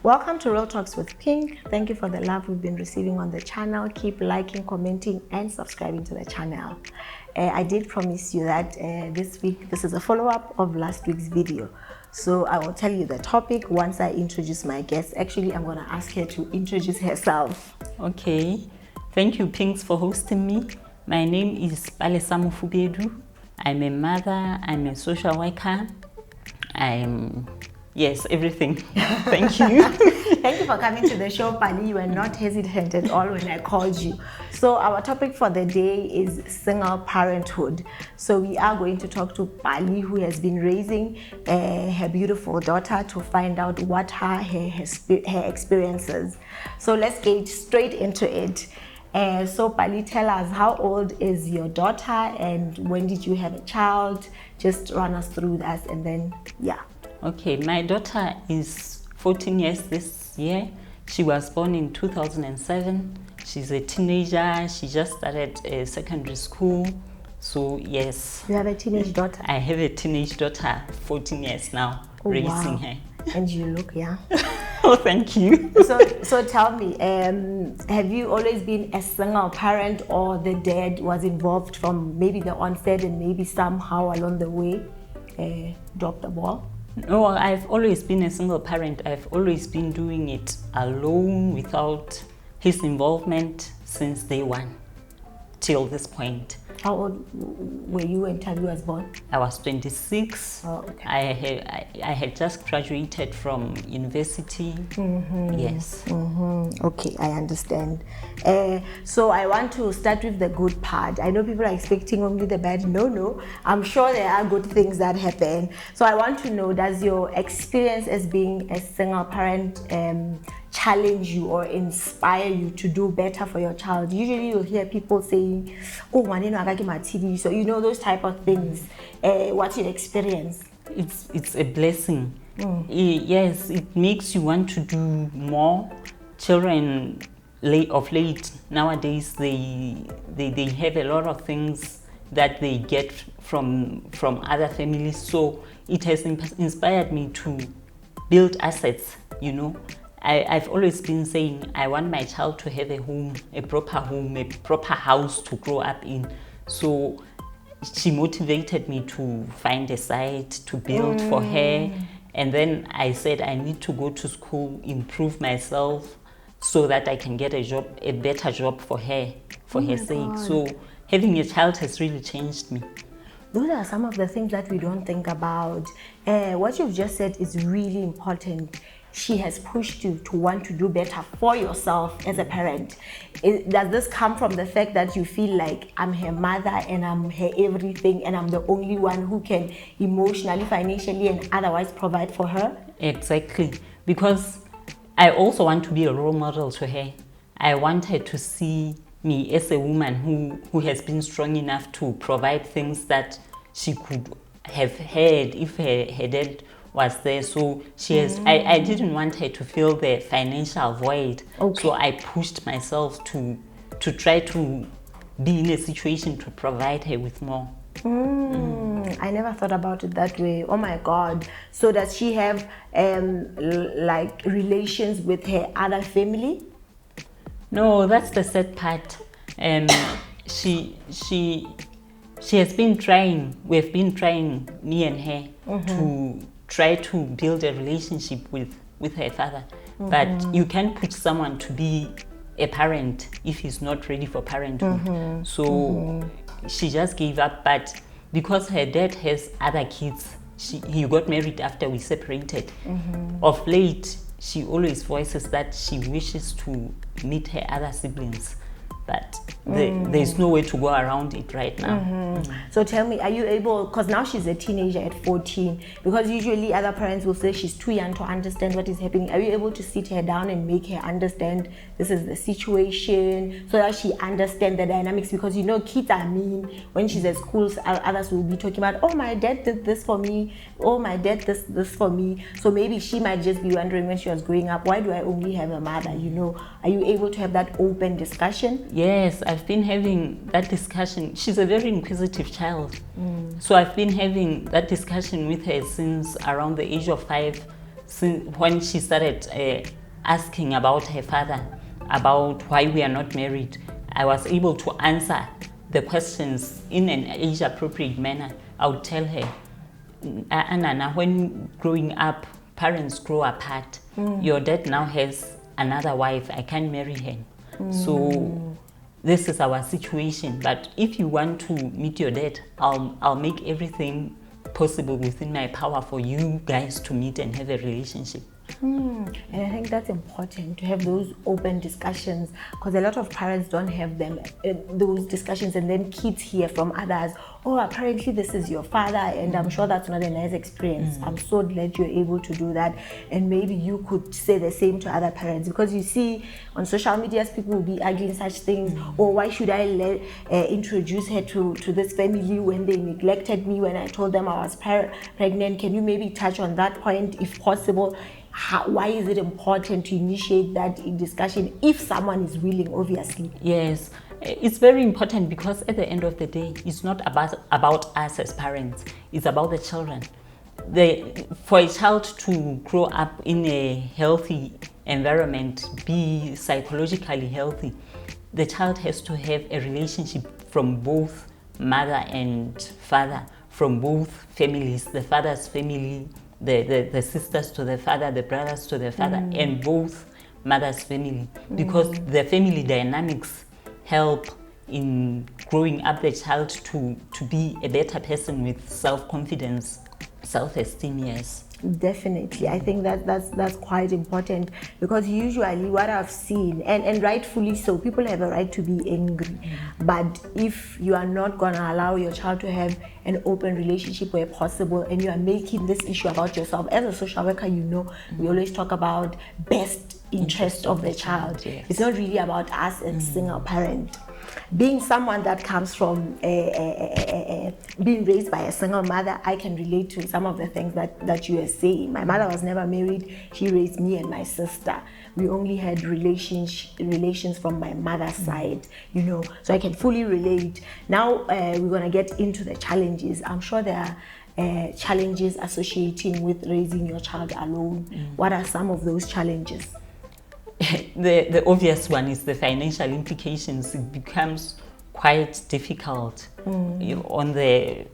Welcome to Real Talks with Pink. Thank you for the love we've been receiving on the channel. Keep liking, commenting, and subscribing to the channel. I did promise you that this week, this is a follow-up of last week's video. So I will tell you the topic once I introduce my guest. Actually, I'm going to ask her to introduce herself. Okay. Thank you, Pinks, for hosting me. My name is Palesa Mofubelu. I'm a mother. I'm a social worker. Yes, everything. Thank you. Thank you for coming to the show, Pali. You were not hesitant at all when I called you. So our topic for the day is single parenthood. So we are going to talk to Pali, who has been raising her beautiful daughter, to find out what her experiences. So let's get straight into it. So Pali, tell us, how old is your daughter and when did you have a child? Just run us through that and then, yeah. Okay, my daughter is 14 years this year. She was born in 2007. She's a teenager. She just started secondary school. So yes. You have a teenage daughter? I have a teenage daughter, 14 years now, raising her. And you look young. Oh, thank you. So tell me, have you always been a single parent, or the dad was involved from maybe the onset and maybe somehow along the way dropped the ball? No, I've always been a single parent. I've always been doing it alone without his involvement since day one till this point. How old were you when Tabi was born? I was 26. Oh, okay. I had just graduated from university. Yes. Okay, I understand. So I want to start with the good part. I know people are expecting only the bad. No. I'm sure there are good things that happen. So I want to know, does your experience as being a single parent challenge you or inspire you to do better for your child? Usually you'll hear people saying, oh, maneno agaki ma TV. So you know those type of things. What's your experience? It's a blessing. Yes, it makes you want to do more. Children of late nowadays, they have a lot of things that they get from other families. So it has inspired me to build assets, you know. I've always been saying I want my child to have a proper house to grow up in. So she motivated me to find a site to build for her. And then I said I need to go to school, improve myself so that I can get a better job for her, for her sake. God. So having a child has really changed me. Those are some of the things that we don't think about. What you've just said is really important. She has pushed you to want to do better for yourself as a parent. Does this come from the fact that you feel like I'm her mother and I'm her everything and I'm the only one who can emotionally, financially, and otherwise provide for her? Exactly. Because I also want to be a role model to her. I want her to see me as a woman who has been strong enough to provide things that she could have had if her dad was there. So she has I didn't want her to feel the financial void. Okay. So I pushed myself to try to be in a situation to provide her with more. I never thought about it that way. Oh my God. So does she have like relations with her other family? No, that's the sad part. She has been trying, we've been trying, me and her, to try to build a relationship with her father. But you can't put someone to be a parent if he's not ready for parenthood. So she just gave up. But because her dad has other kids, he got married after we separated. Of late, she always voices that she wishes to meet her other siblings. But there's no way to go around it right now. So tell me, are you able, because now she's a teenager at 14, because usually other parents will say she's too young to understand what is happening. Are you able to sit her down and make her understand this is the situation so that she understands the dynamics? Because you know, kids are mean. When she's at school, others will be talking about, oh, my dad did this for me. Oh, my dad did this for me. So maybe she might just be wondering when she was growing up, why do I only have a mother? You know, are you able to have that open discussion? Yes, I've been having that discussion. She's a very inquisitive child. So I've been having that discussion with her since around the age of 5. when she started asking about her father, about why we are not married, I was able to answer the questions in an age-appropriate manner. I would tell her, Anana, when growing up, parents grow apart. Your dad now has another wife. I can't marry her. So this is our situation. But if you want to meet your dad, I'll make everything possible within my power for you guys to meet and have a relationship. And I think that's important to have those open discussions, because a lot of parents don't have them, those discussions, and then kids hear from others, oh, apparently this is your father, and I'm sure that's not a nice experience. I'm so glad you're able to do that, and maybe you could say the same to other parents, because you see on social media people will be arguing such things, or why should I introduce her to this family when they neglected me when I told them I was pregnant? Can you maybe touch on that point if possible? Why is it important to initiate that discussion if someone is willing, obviously? Yes, it's very important, because at the end of the day, it's not about us as parents, it's about the children. For a child to grow up in a healthy environment, be psychologically healthy, the child has to have a relationship from both mother and father, from both families, the father's family, the sisters to the father, the brothers to the father, and both mother's family, because the family dynamics help in growing up the child to be a better person with self-confidence, self-esteem. Yes, definitely. I think that's quite important, because usually what I've seen, and rightfully so, people have a right to be angry, but if you are not going to allow your child to have an open relationship where possible, and you are making this issue about yourself, as a social worker, we always talk about best interest of the child. Yes. It's not really about us as single parent. Being someone that comes from being raised by a single mother, I can relate to some of the things that you are saying. My mother was never married. She raised me and my sister. We only had relations from my mother's side, so I can fully relate. Now we're going to get into the challenges. I'm sure there are challenges associating with raising your child alone. What are some of those challenges? The obvious one is the financial implications. It becomes quite difficult on the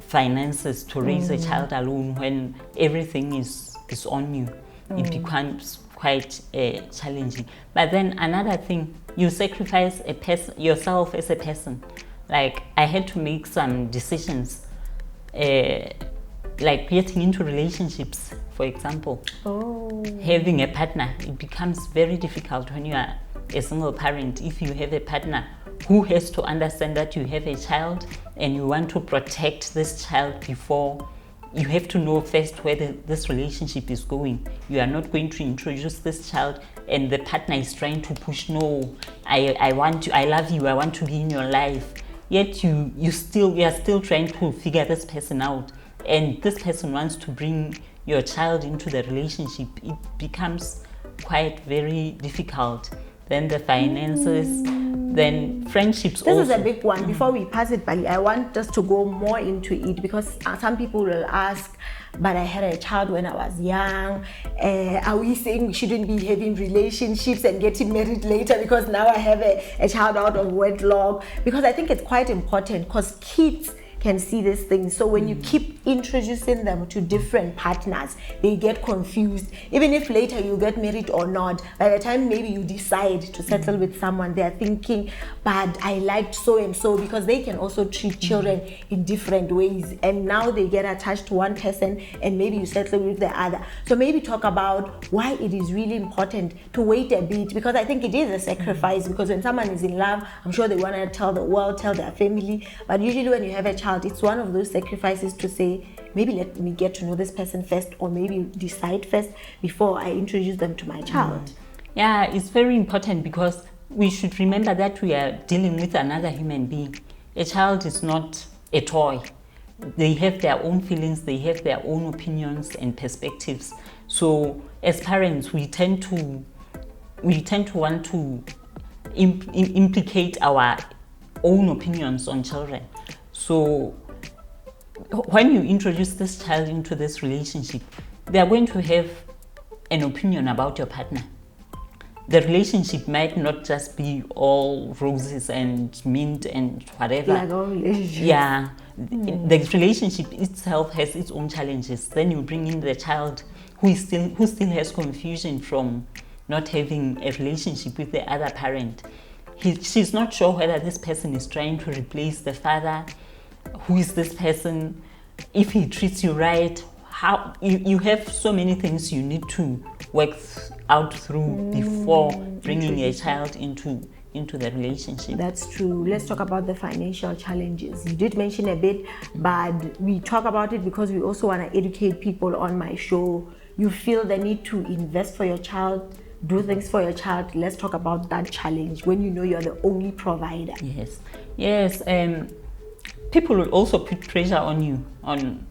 finances to raise a child alone when everything is on you. It becomes quite challenging. But then another thing, you sacrifice yourself as a person. Like, I had to make some decisions, like getting into relationships, for example. Having a partner, it becomes very difficult when you are a single parent. If you have a partner who has to understand that you have a child and you want to protect this child, before you have to know first where this relationship is going. You are not going to introduce this child and the partner is trying to push, no, I want you, I love you, I want to be in your life. Yet you are still trying to figure this person out, and this person wants to bring your child into the relationship. It becomes quite very difficult. Then the finances, then friendships. This is a big one. Before we pass it, Bali, I want us to go more into it, because some people will ask, but I had a child when I was young. Are we saying we shouldn't be having relationships and getting married later because now I have a child out of wedlock? Because I think it's quite important, because kids can see these things. So when you keep introducing them to different partners, they get confused. Even if later you get married or not, by the time maybe you decide to settle with someone, they're thinking, but I liked so and so, because they can also treat children in different ways. And now they get attached to one person and maybe you settle with the other. So maybe talk about why it is really important to wait a bit, because I think it is a sacrifice, because when someone is in love, I'm sure they want to tell the world, tell their family. But usually when you have a child, it's one of those sacrifices to say, maybe let me get to know this person first, or maybe decide first before I introduce them to my child. Yeah, it's very important, because we should remember that we are dealing with another human being. A child is not a toy. They have their own feelings, they have their own opinions and perspectives. So as parents, we tend to want to implicate our own opinions on children. So when you introduce this child into this relationship, they are going to have an opinion about your partner, the relationship might not just be all roses and mint and whatever. Like all relationships. Yeah. The relationship itself has its own challenges. Then you bring in the child who still has confusion from not having a relationship with the other parent. She's not sure whether this person is trying to replace the father. Who is this person? If he treats you right, how you have so many things you need to work out through before bringing a child into the relationship. That's true. Let's talk about the financial challenges. You did mention a bit, but we talk about it because we also want to educate people on my show. You feel the need to invest for your child, do things for your child. Let's talk about that challenge when you know you're the only provider. Yes. People will also put pressure on you, on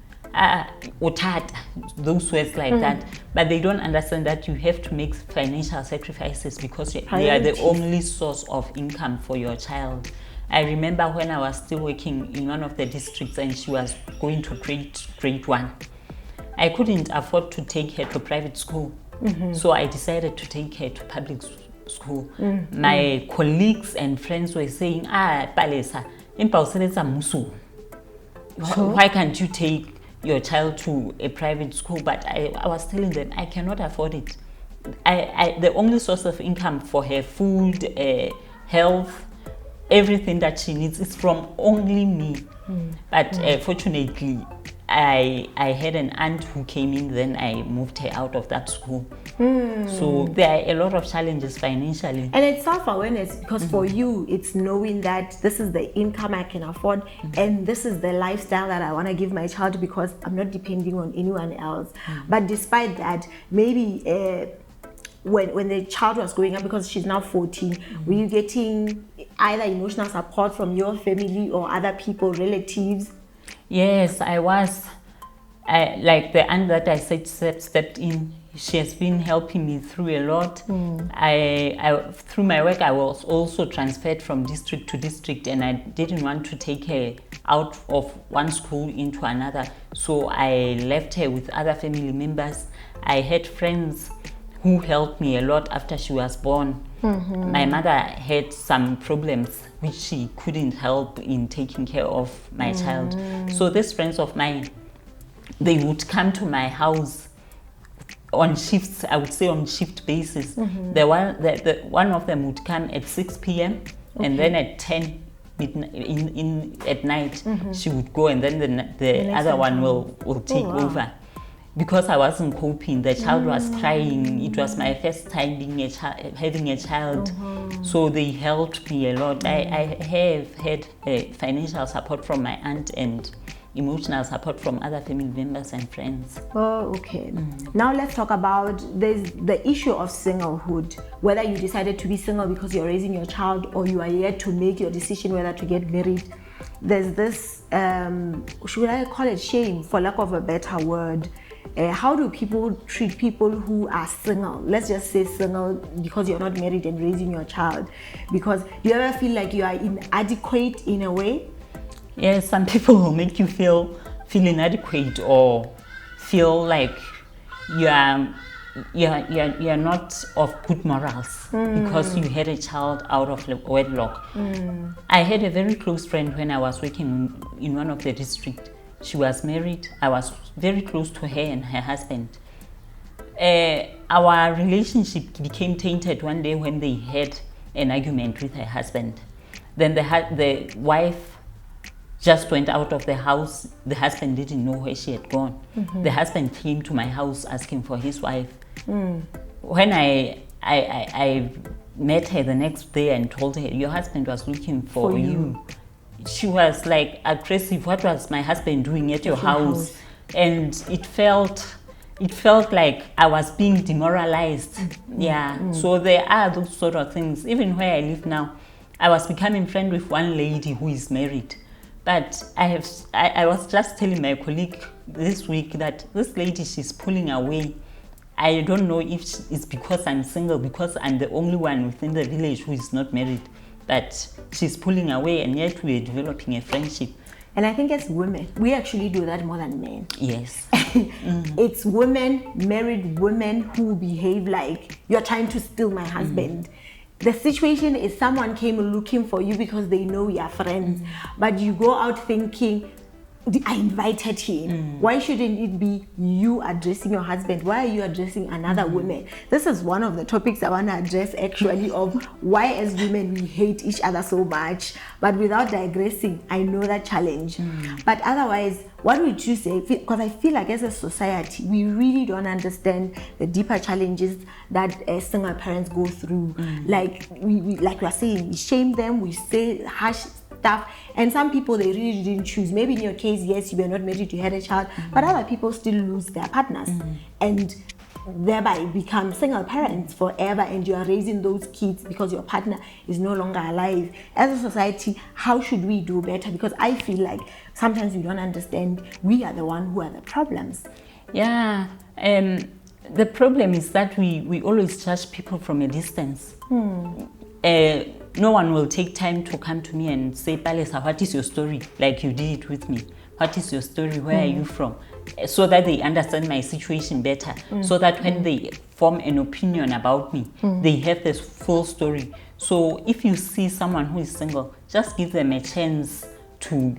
those words like that, but they don't understand that you have to make financial sacrifices because you are the only source of income for your child. I remember when I was still working in one of the districts and she was going to grade 1. I couldn't afford to take her to private school, so I decided to take her to public school. My colleagues and friends were saying, Palesa, why can't you take your child to a private school? But I was telling them I cannot afford it. The only source of income for her food, health, everything that she needs is from only me. But fortunately, I had an aunt who came in, then I moved her out of that school. So there are a lot of challenges financially. And it's self-awareness because for you, it's knowing that this is the income I can afford and this is the lifestyle that I want to give my child because I'm not depending on anyone else. But despite that, maybe when the child was growing up, because she's now 14, were you getting either emotional support from your family or other people, relatives? Yes, I was. Like the aunt that I said stepped in, she has been helping me through a lot. Through my work, I was also transferred from district to district, and I didn't want to take her out of one school into another. So I left her with other family members. I had friends who helped me a lot after she was born. My mother had some problems which she couldn't help in taking care of my child. So these friends of mine, they would come to my house on shifts, I would say on shift basis. The one of them would come at 6 p.m. and then at 10 at night she would go, and then the other one will take over. Because I wasn't coping, the child was crying. It was my first time being having a child, so they helped me a lot. I have had financial support from my aunt and emotional support from other family members and friends. Oh, okay. Now let's talk about the issue of singlehood. Whether you decided to be single because you're raising your child or you are yet to make your decision whether to get married. There's this, should I call it shame, for lack of a better word. How do people treat people who are single? Let's just say single because you're not married and raising your child. Because do you ever feel like you are inadequate in a way? Yes, some people will make you feel inadequate or feel like you're not of good morals because you had a child out of wedlock. I had a very close friend when I was working in one of the districts. She was married. I was very close to her and her husband. Our relationship became tainted one day when they had an argument with her husband. Then the wife just went out of the house. The husband didn't know where she had gone. The husband came to my house asking for his wife. When I met her the next day and told her, your husband was looking for you. She was like aggressive. What was my husband doing at your house? And it felt like I was being demoralized. So there are those sort of things. Even where I live now, I was becoming friends with one lady who is married. But I was just telling my colleague this week that this lady, she's pulling away. I don't know if it's because I'm single, because I'm the only one within the village who is not married. But she's pulling away, and yet we're developing a friendship. And I think as women, we actually do that more than men. Yes. It's women, married women, who behave like you're trying to steal my husband. The situation is someone came looking for you because they know we are friends, but you go out thinking, I invited him. Why shouldn't it be you addressing your husband? Why are you addressing another woman? This is one of the topics I want to address, actually, of why as women we hate each other so much. But without digressing, I know that challenge. But otherwise, what would you say? Because I feel like as a society, we really don't understand the deeper challenges that single parents go through. Like we are saying, we shame them, we say harsh stuff, and some people, they really didn't choose. Maybe in your case, yes, you were not married, you had a child, but other people still lose their partners and thereby become single parents forever, and you are raising those kids because your partner is no longer alive. As a society, how should we do better? Because I feel like sometimes we don't understand we are the one who are the problems. Yeah, the problem is that we always judge people from a distance. No one will take time to come to me and say, Palesa, what is your story? Like you did it with me. What is your story? Where are you from? So that they understand my situation better. So that when they form an opinion about me, they have this full story. So if you see someone who is single, just give them a chance to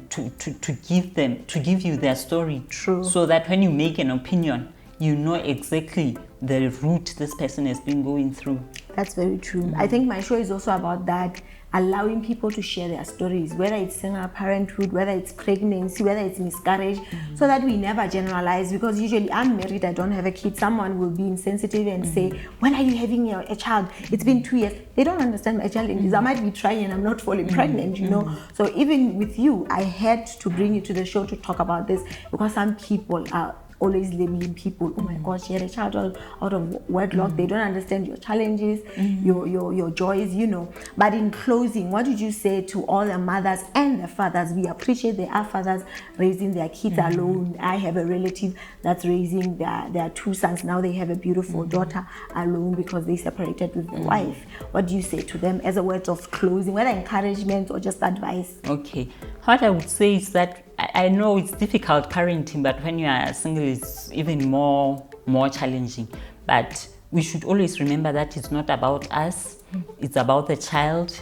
give you their story. True. So that when you make an opinion, you know exactly the route this person has been going through. That's very true. I think my show is also about that, allowing people to share their stories, whether it's single parenthood, whether it's pregnancy, whether it's miscarriage, so that we never generalize. Because usually I'm married, I don't have a kid. Someone will be insensitive and say, when are you having a child? It's been 2 years. They don't understand my challenges. I might be trying and I'm not falling pregnant, you know. So even with you, I had to bring you to the show to talk about this, because some people are always labeling people, oh my gosh, she had a child out of wedlock. They don't understand your challenges, your joys, you know. But in closing, what would you say to all the mothers and the fathers? We appreciate there are fathers raising their kids alone. I have a relative that's raising their 2 sons. Now they have a beautiful daughter alone because they separated with the wife. What do you say to them as a word of closing, whether encouragement or just advice? Okay. What I would say is that I know it's difficult parenting, but when you are single, it's even more challenging. But we should always remember that it's not about us, it's about the child.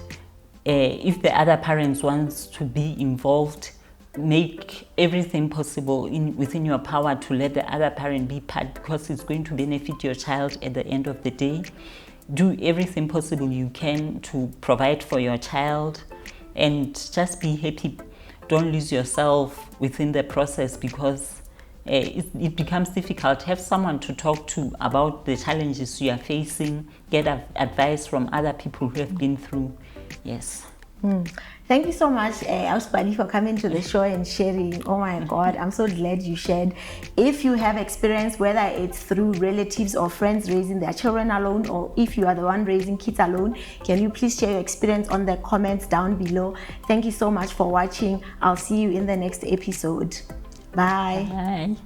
If the other parents wants to be involved, make everything possible within your power to let the other parent be part, because it's going to benefit your child at the end of the day. Do everything possible you can to provide for your child, and just be happy. Don't lose yourself within the process, because it becomes difficult. Have someone to talk to about the challenges you are facing. Get advice from other people who have been through. Yes. Thank you so much, Auspali, for coming to the show and sharing. Oh my God, I'm so glad you shared. If you have experience, whether it's through relatives or friends raising their children alone, or if you are the one raising kids alone, can you please share your experience on the comments down below? Thank you so much for watching. I'll see you in the next episode. Bye. Bye.